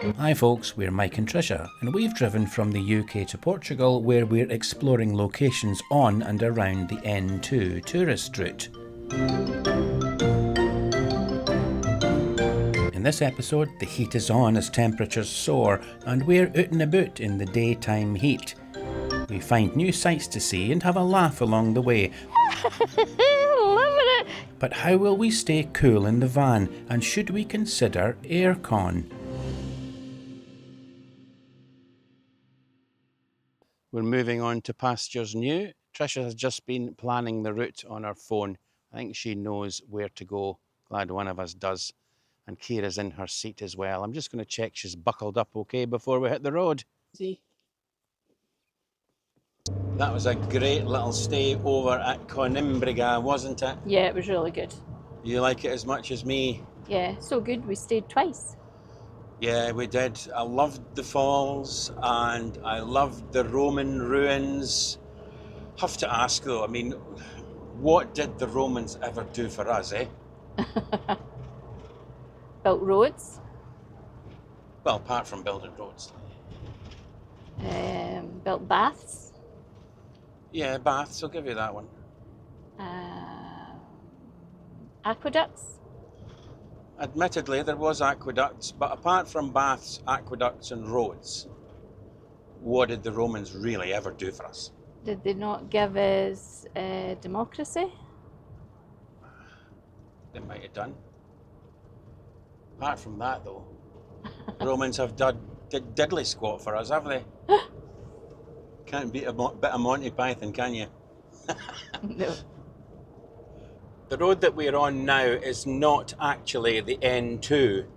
Hi folks, we're Mike and Tricia, and we've driven from the UK to Portugal, where we're exploring locations on and around the N2 tourist route. In this episode, the heat is on as temperatures soar, and we're out and about in the daytime heat. We find new sights to see and have a laugh along the way. Loving it! But how will we stay cool in the van, and should we consider aircon? We're moving on to pastures new. Tricia has just been planning the route on her phone. I think she knows where to go. Glad one of us does. And Kira's in her seat as well. I'm just going to check she's buckled up okay before we hit the road. See? That was a great little stay over at Coimbra, wasn't it? Yeah, it was really good. You like it as much as me? Yeah, so good. We stayed twice. Yeah, we did. I loved the falls and I loved the Roman ruins. Have to ask though, I mean, what did the Romans ever do for us, eh? Built roads, Well, apart from building roads. built baths, Yeah, baths, I'll give you that one. aqueducts. Admittedly, there was aqueducts, but apart from baths, aqueducts and roads, what did the Romans really ever do for us? Did they not give us democracy? They might have done. Apart from that, though, the Romans have did diddly squat for us, have they? Can't beat a bit of Monty Python, can you? No. The road that we're on now is not actually the N2.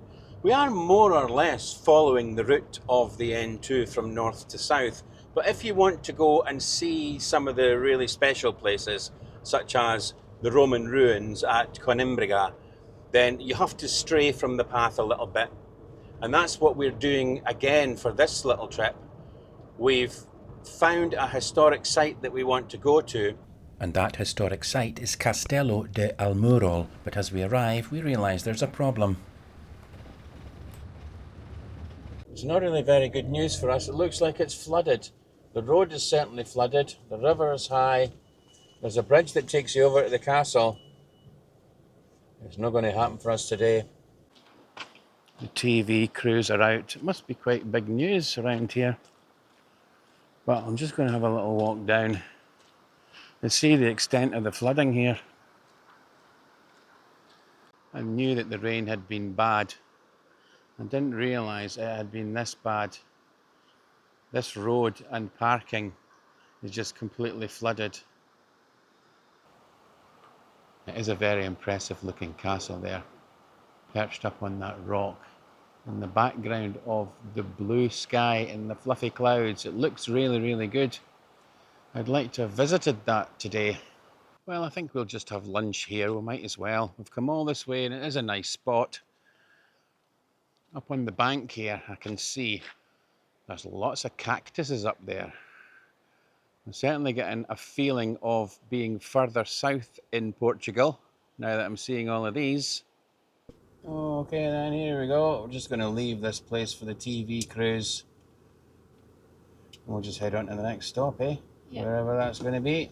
We are more or less following the route of the N2 from north to south, but if you want to go and see some of the really special places, such as the Roman ruins at Coimbra, then you have to stray from the path a little bit. And that's what we're doing again for this little trip. We've found a historic site that we want to go to. And that historic site is Castello de Montaltimore, but as we arrive, we realise there's a problem. It's not really very good news for us. It looks like it's flooded. The road is certainly flooded, the river is high, there's a bridge that takes you over to the castle. It's not going to happen for us today. The TV crews are out. It must be quite big news around here. But I'm just going to have a little walk down and see the extent of the flooding here. I knew that the rain had been bad. I didn't realise it had been this bad. This road and parking is just completely flooded. It is a very impressive looking castle there, perched up on that rock. In the background of the blue sky and the fluffy clouds, it looks really, really good. I'd like to have visited that today. Well, I think we'll just have lunch here. We might as well. We've come all this way and it is a nice spot. Up on the bank here, I can see there's lots of cactuses up there. I'm certainly getting a feeling of being further south in Portugal now that I'm seeing all of these. Okay, then here we go. We're just going to leave this place for the TV cruise. We'll just head on to the next stop, eh? Yeah. Wherever that's going to be.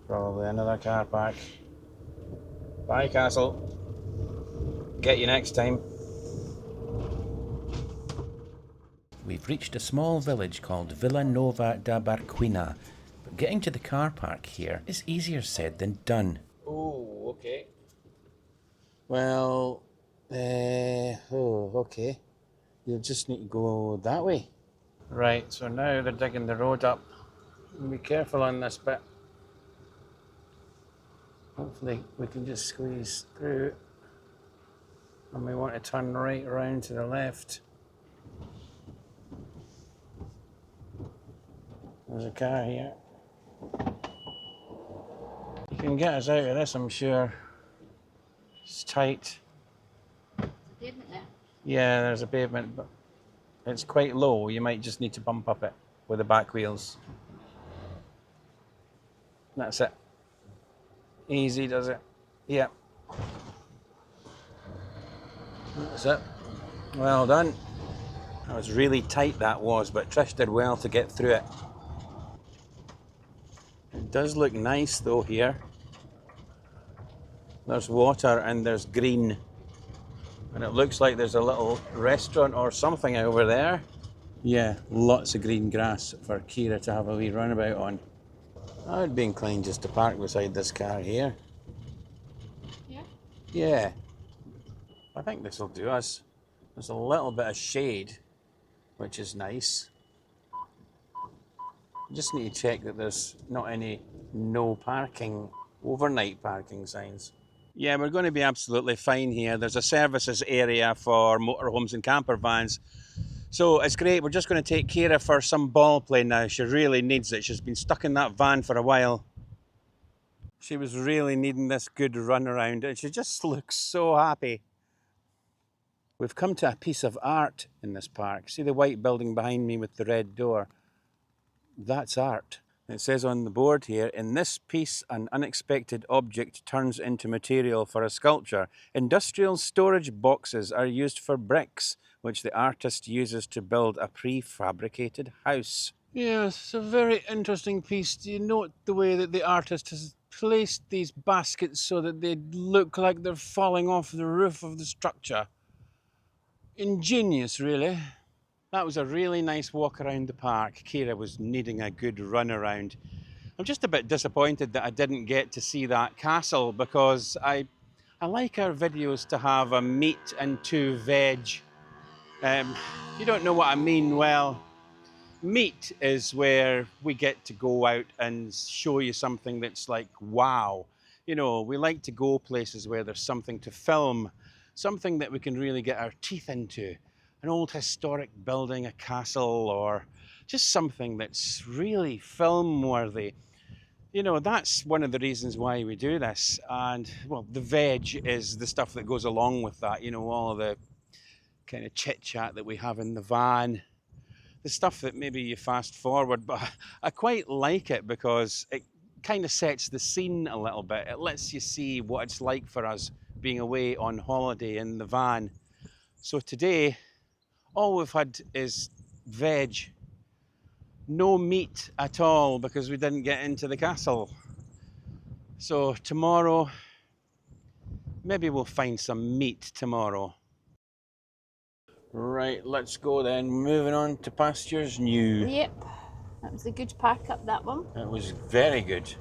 Probably another car park. Bye, castle. Get you next time. We've reached a small village called Vila Nova da Barquina, but getting to the car park here is easier said than done. Oh, okay. Well, okay. You'll just need to go that way. Right, so now they're digging the road up. Be careful on this bit. Hopefully we can just squeeze through. And we want to turn right around to the left. There's a car here. You can get us out of this, I'm sure. It's tight. There's a pavement there. Yeah, there's a pavement, but it's quite low. You might just need to bump up it with the back wheels. That's it. Easy, does it? Yeah. That's it. Well done. That was really tight, that was, but Trish did well to get through it. It does look nice though here. There's water and there's green. And it looks like there's a little restaurant or something over there. Yeah, lots of green grass for Kira to have a wee runabout on. I'd be inclined just to park beside this car here. Yeah. Yeah, I think this will do us. There's a little bit of shade, which is nice. Just need to check that there's not any no parking, overnight parking signs. Yeah, we're going to be absolutely fine here. There's a services area for motorhomes and camper vans. So it's great. We're just going to take Kira for some ball play now. She really needs it. She's been stuck in that van for a while. She was really needing this good run around and she just looks so happy. We've come to a piece of art in this park. See the white building behind me with the red door? That's art. It says on the board here, in this piece, an unexpected object turns into material for a sculpture. Industrial storage boxes are used for bricks, which the artist uses to build a prefabricated house. Yes, it's a very interesting piece. Do you note the way that the artist has placed these baskets so that they look like they're falling off the roof of the structure? Ingenious, really. That was a really nice walk around the park. Kira was needing a good run around. I'm just a bit disappointed that I didn't get to see that castle because I like our videos to have a meat and two veg. If you don't know what I mean, well, meat is where we get to go out and show you something that's like, wow. You know, we like to go places where there's something to film, something that we can really get our teeth into. An old historic building, a castle, or just something that's really film worthy. You know, that's one of the reasons why we do this. And, well, the veg is the stuff that goes along with that, you know, all of the kind of chit chat that we have in the van. The stuff that maybe you fast forward, but I quite like it because it kind of sets the scene a little bit. It lets you see what it's like for us being away on holiday in the van. So today, all we've had is veg. No meat at all because we didn't get into the castle. So tomorrow, maybe we'll find some meat tomorrow. Right, let's go then. Moving on to pastures new. Yep. That was a good park up, that one. It was very good.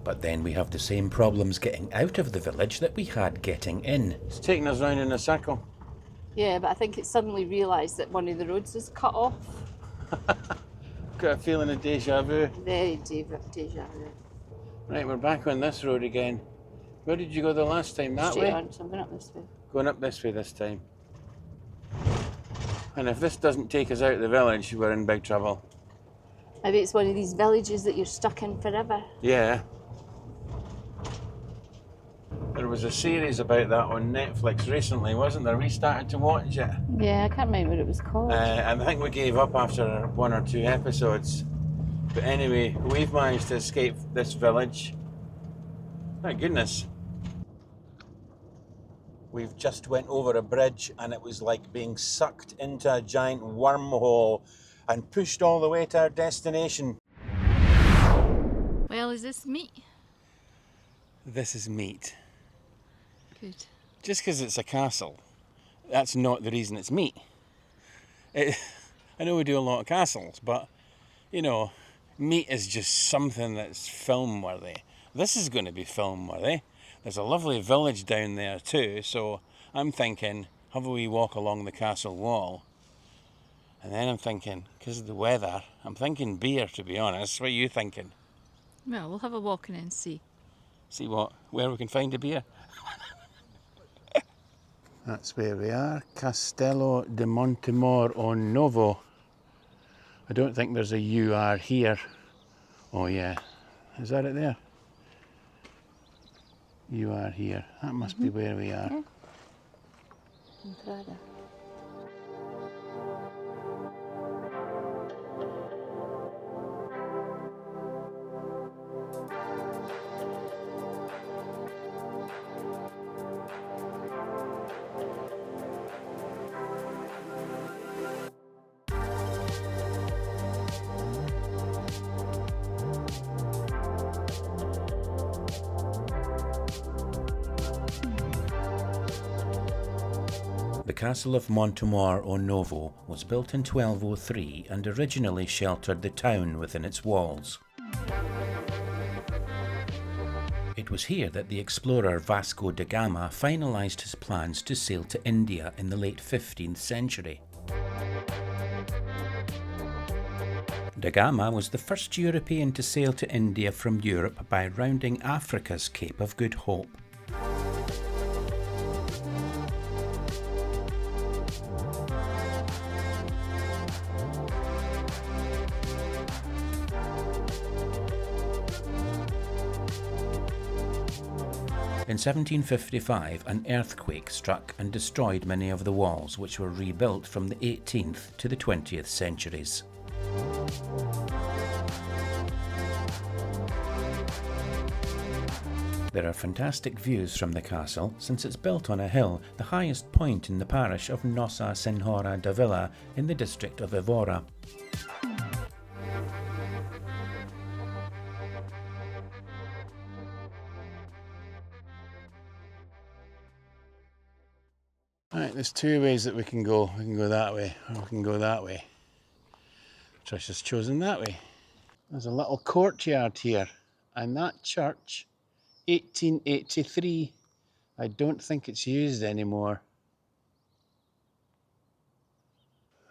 But then we have the same problems getting out of the village that we had getting in. It's taking us round in a circle. Yeah, but I think it suddenly realised that one of the roads is cut off. Got a feeling of deja vu. Very deja vu. Right, we're back on this road again. Where did you go the last time? That Straight way? on, so I'm going up this way. Going up this way this time. And if this doesn't take us out of the village, we're in big trouble. Maybe it's one of these villages that you're stuck in forever. Yeah. There was a series about that on Netflix recently, wasn't there? We started to watch it. Yeah, I can't remember what it was called. And I think we gave up after one or two episodes. But anyway, we've managed to escape this village. My goodness. We've just went over a bridge and it was like being sucked into a giant wormhole and pushed all the way to our destination. Well, is this meat? This is meat. Good. Just because it's a castle, that's not the reason it's meat. I know we do a lot of castles, but, you know, meat is just something that's film-worthy. This is going to be film-worthy. There's a lovely village down there too, so I'm thinking, have a wee walk along the castle wall. And then I'm thinking, because of the weather, I'm thinking beer, to be honest. What are you thinking? Well, we'll have a walk and then see. See what? Where we can find a beer? That's where we are, Castello de Montaltimore on Novo. I don't think there's a UR here. Oh yeah, is that it there? UR here, that must be where we are. Yeah. The castle of Montemor o Novo was built in 1203 and originally sheltered the town within its walls. It was here that the explorer Vasco da Gama finalised his plans to sail to India in the late 15th century. Da Gama was the first European to sail to India from Europe by rounding Africa's Cape of Good Hope. In 1755, an earthquake struck and destroyed many of the walls, which were rebuilt from the 18th to the 20th centuries. There are fantastic views from the castle, since it's built on a hill, the highest point in the parish of Nossa Senhora da Vila in the district of Evora. Right, there's two ways that we can go. We can go that way, or we can go that way. Trish has chosen that way. There's a little courtyard here, and that church, 1883, I don't think it's used anymore.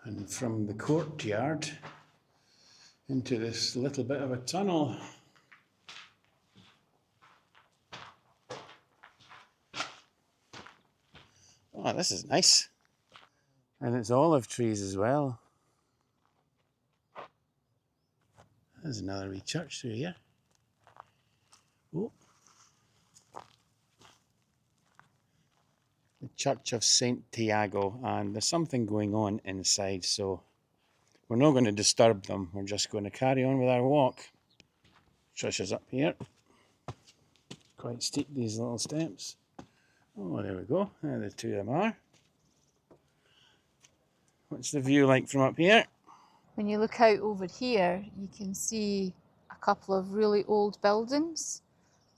And from the courtyard into this little bit of a tunnel. Oh, this is nice. And it's olive trees as well. There's another wee church through here. Oh. The Church of St. Thiago, and there's something going on inside, so we're not going to disturb them. We're just going to carry on with our walk. Trish is up here. Quite steep, these little steps. Oh, there we go. There the two of them are. What's the view like from up here? When you look out over here, you can see a couple of really old buildings,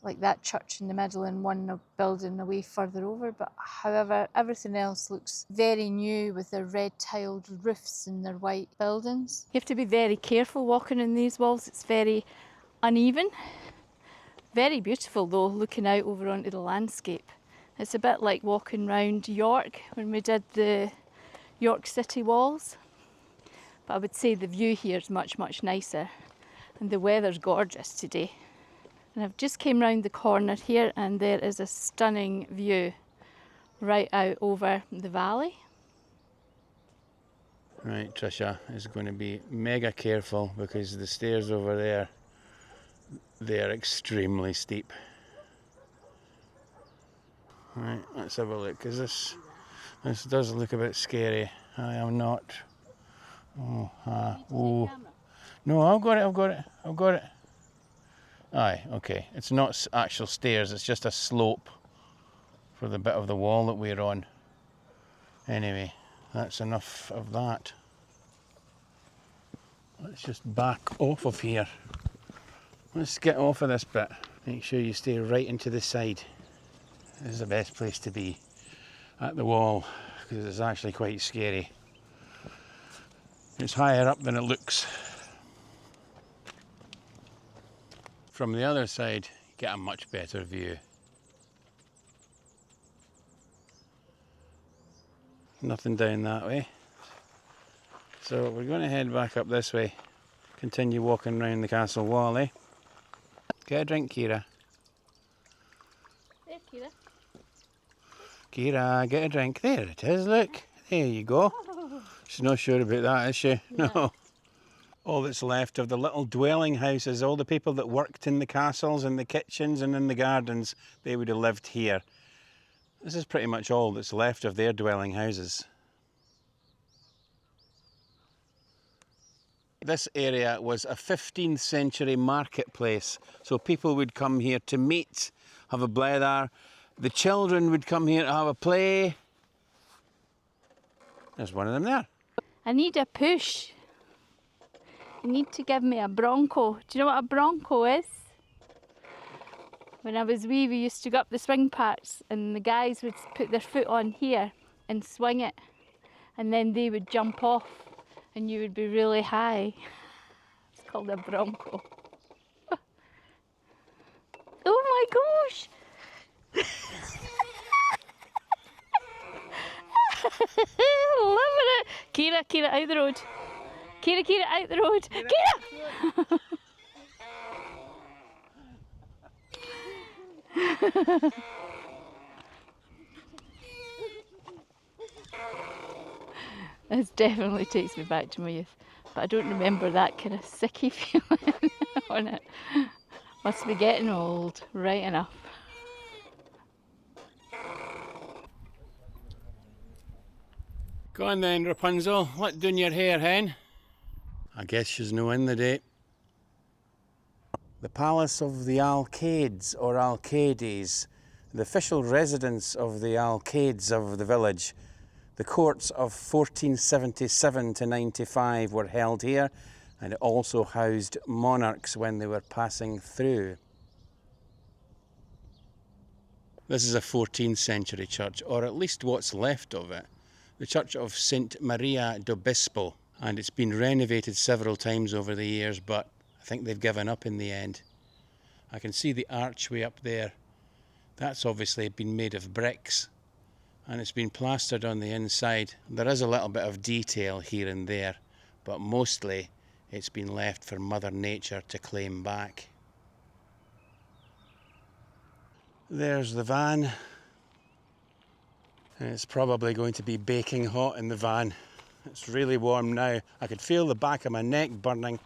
like that church in the middle and one building away further over. But however, everything else looks very new with their red tiled roofs and their white buildings. You have to be very careful walking in these walls. It's very uneven. Very beautiful though, looking out over onto the landscape. It's a bit like walking round York when we did the York City walls. But I would say the view here is much, much nicer. And the weather's gorgeous today. And I've just came round the corner here and there is a stunning view right out over the valley. Right, Trisha is going to be mega careful because the stairs over there, they're extremely steep. Right, let's have a look, because this does look a bit scary. I am not. Oh. No, I've got it. Aye, okay. It's not actual stairs, it's just a slope for the bit of the wall that we're on. Anyway, that's enough of that. Let's just back off of here. Let's get off of this bit. Make sure you stay right into the side. This is the best place to be, at the wall, because it's actually quite scary. It's higher up than it looks. From the other side, you get a much better view. Nothing down that way. So we're going to head back up this way, continue walking around the castle wall, eh? Get a drink, Kira. There, Kira. Kira, get a drink. There it is, look. There you go. She's not sure about that, is she? No. All that's left of the little dwelling houses, all the people that worked in the castles and the kitchens and in the gardens, they would have lived here. This is pretty much all that's left of their dwelling houses. This area was a 15th century marketplace, so people would come here to meet, have a blether. The children would come here to have a play. There's one of them there. I need a push. You need to give me a bronco. Do you know what a bronco is? When I was wee, we used to go up the swing parks and the guys would put their foot on here and swing it, and then they would jump off and you would be really high. It's called a bronco. Oh my gosh! Loving it! Kira, Kira, out the road. Kira, Kira, out the road. Kira! This definitely takes me back to my youth, but I don't remember that kind of sicky feeling on it. Must be getting old, right enough. Go on then, Rapunzel. What doing your hair, hen? I guess she's no in the day. The Palace of the Alcades, or Alcades, the official residence of the Alcades of the village. The courts of 1477 to 95 were held here, and it also housed monarchs when they were passing through. This is a 14th century church, or at least what's left of it. The Church of St. Maria d'Obispo, and it's been renovated several times over the years, but I think they've given up in the end. I can see the archway up there. That's obviously been made of bricks, and it's been plastered on the inside. There is a little bit of detail here and there, but mostly it's been left for Mother Nature to claim back. There's the van. And it's probably going to be baking hot in the van. It's really warm now. I could feel the back of my neck burning.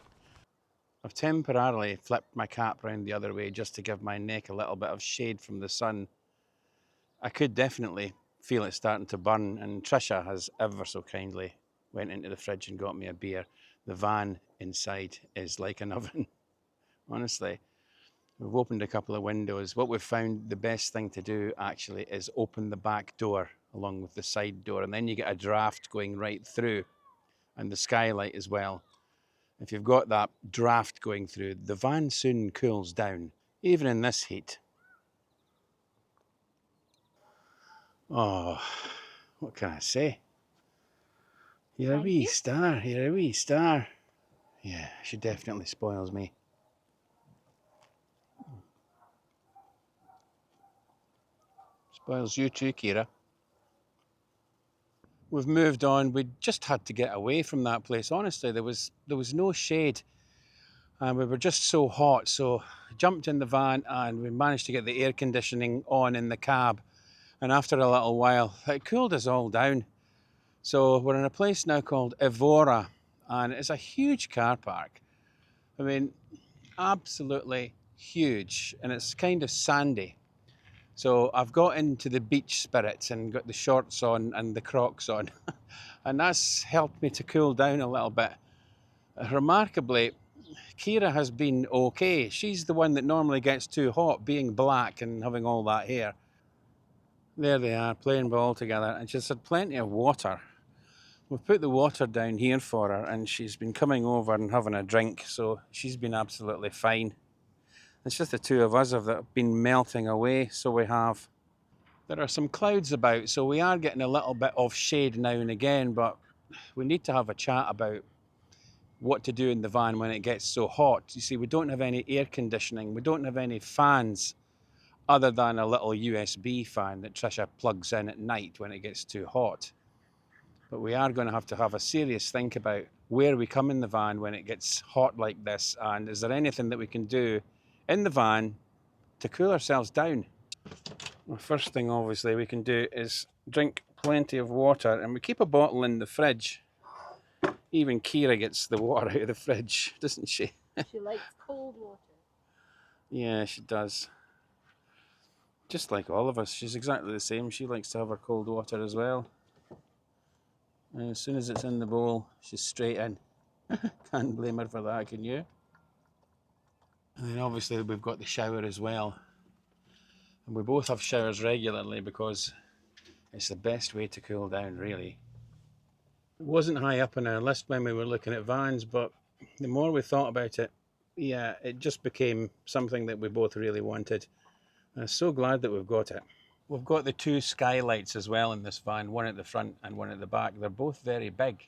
I've temporarily flipped my cap round the other way just to give my neck a little bit of shade from the sun. I could definitely feel it starting to burn, and Trisha has ever so kindly went into the fridge and got me a beer. The van inside is like an oven, honestly. We've opened a couple of windows. What we've found the best thing to do actually is open the back door along with the side door, and then you get a draft going right through, and the skylight as well. If you've got that draft going through, the van soon cools down, even in this heat. Oh, what can I say? You're a wee star, you're a wee star. Yeah, she definitely spoils me. Spoils you too, Kira. We've moved on. We just had to get away from that place. Honestly, there was no shade, and we were just so hot. So I jumped in the van, and we managed to get the air conditioning on in the cab. And after a little while, it cooled us all down. So we're in a place now called Evora, and it's a huge car park. I mean, absolutely huge, and it's kind of sandy. So I've got into the beach spirits and got the shorts on and the Crocs on, and that's helped me to cool down a little bit. Remarkably, Kira has been okay. She's the one that normally gets too hot, being black and having all that hair. There they are, playing ball together, and she's had plenty of water. We've put the water down here for her, and she's been coming over and having a drink, so she's been absolutely fine. It's just the two of us that have been melting away, so we have. There are some clouds about, so we are getting a little bit of shade now and again, but we need to have a chat about what to do in the van when it gets so hot. You see, we don't have any air conditioning, we don't have any fans, other than a little USB fan that Trisha plugs in at night when it gets too hot. But we are going to have a serious think about where we come in the van when it gets hot like this, and is there anything that we can do in the van to cool ourselves down. The first thing obviously we can do is drink plenty of water, and we keep a bottle in the fridge. Even Kira gets the water out of the fridge, doesn't she? She likes cold water. Yeah, she does. Just like all of us, she's exactly the same. She likes to have her cold water as well. And as soon as it's in the bowl, she's straight in. Can't blame her for that, can you? And then obviously we've got the shower as well. And we both have showers regularly because it's the best way to cool down, really. It wasn't high up on our list when we were looking at vans, but the more we thought about it, yeah, it just became something that we both really wanted. And I'm so glad that we've got it. We've got the two skylights as well in this van, one at the front and one at the back. They're both very big.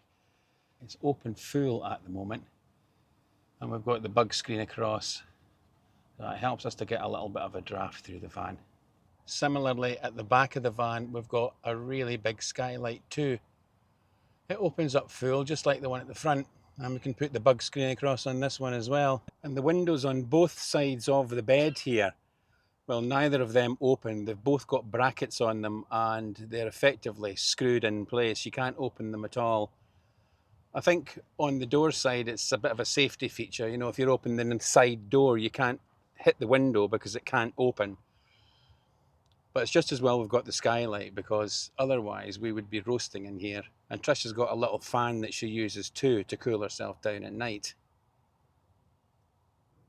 It's open full at the moment. And we've got the bug screen across. That helps us to get a little bit of a draft through the van. Similarly, at the back of the van, we've got a really big skylight too. It opens up full, just like the one at the front. And we can put the bug screen across on this one as well. And the windows on both sides of the bed here, well, neither of them open. They've both got brackets on them and they're effectively screwed in place. You can't open them at all. I think on the door side, it's a bit of a safety feature. You know, if you're opening the side door, you can't hit the window because it can't open. But it's just as well we've got the skylight, because otherwise we would be roasting in here. And Trish has got a little fan that she uses too to cool herself down at night.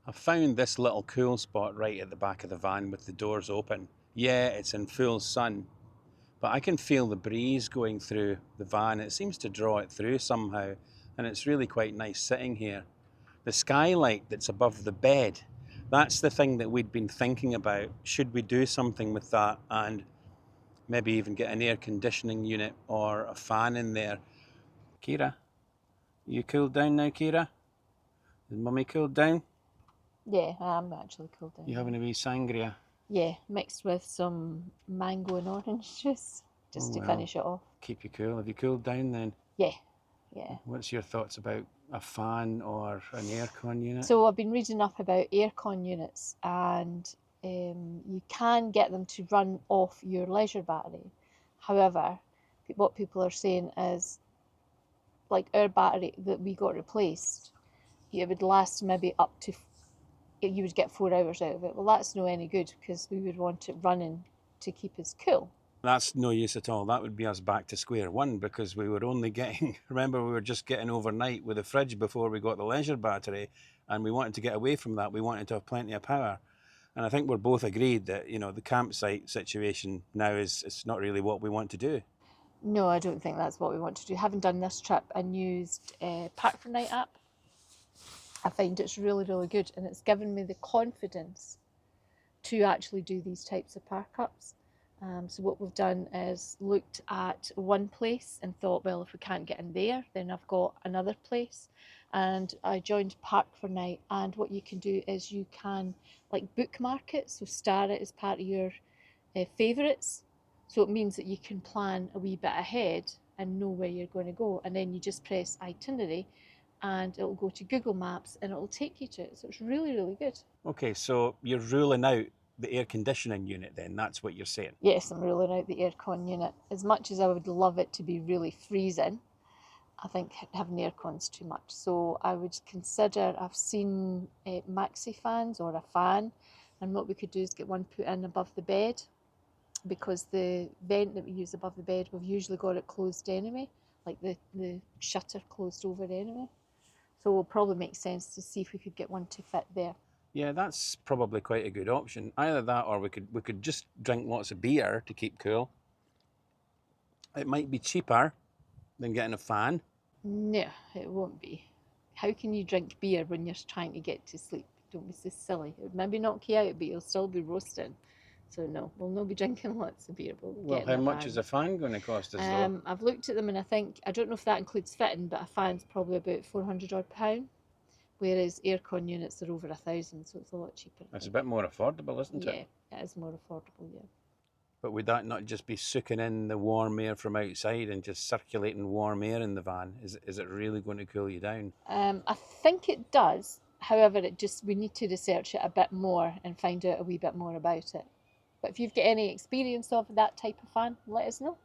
I found this little cool spot right at the back of the van with the doors open. Yeah, it's in full sun, but I can feel the breeze going through the van. It seems to draw it through somehow, and it's really quite nice sitting here. The skylight that's above the bed, that's the thing that we'd been thinking about. Should we do something with that and maybe even get an air conditioning unit or a fan in there? Kira, you cooled down now, Kira? Is Mummy cooled down? Yeah, I'm actually cool down. You having a wee sangria? Yeah, mixed with some mango and orange juice, just to finish it off. Keep you cool. Have you cooled down then? Yeah, yeah. What's your thoughts about a fan or an aircon unit? So I've been reading up about aircon units, and you can get them to run off your leisure battery. However, what people are saying is, like our battery that we got replaced, it would last maybe up to, you would get 4 hours out of it. Well, that's no any good, because we would want it running to keep us cool. That's no use at all. That would be us back to square one, because we were only getting, remember, we were just getting overnight with the fridge before we got the leisure battery, and we wanted to get away from that. We wanted to have plenty of power. And I think we're both agreed that, you know, the campsite situation now it's not really what we want to do. No, I don't think that's what we want to do. Having done this trip and used Park for Night app, I find it's really, really good, and it's given me the confidence to actually do these types of park ups. So what we've done is looked at one place and thought, well, if we can't get in there, then I've got another place. And I joined Park for Night, and what you can do is you can like bookmark it, so star it as part of your favourites. So it means that you can plan a wee bit ahead and know where you're going to go. And then you just press itinerary, and it'll go to Google Maps and it'll take you to it. So it's really, really good. Okay, so you're ruling out the air conditioning unit then, that's what you're saying? Yes, I'm ruling out the aircon unit. As much as I would love it to be really freezing, I think having aircon's too much. So I would consider, I've seen maxi fans or a fan, and what we could do is get one put in above the bed, because the vent that we use above the bed, we've usually got it closed anyway, like the shutter closed over anyway. So it will probably make sense to see if we could get one to fit there. Yeah, that's probably quite a good option. Either that, or we could just drink lots of beer to keep cool. It might be cheaper than getting a fan. No, it won't be. How can you drink beer when you're trying to get to sleep? Don't be so silly. It would maybe knock you out, but you'll still be roasting. So no, we'll not be drinking lots of beer. Well, how much is a fan going to cost us though? I've looked at them, and I think, I don't know if that includes fitting, but a fan's probably about £400 odd, whereas aircon units are over 1,000, so it's a lot cheaper. It's a bit more affordable, isn't it? Yeah, it is more affordable, yeah. But would that not just be soaking in the warm air from outside and just circulating warm air in the van? Is it really going to cool you down? I think it does. However, we need to research it a bit more and find out a wee bit more about it. But if you've got any experience of that type of fan, let us know.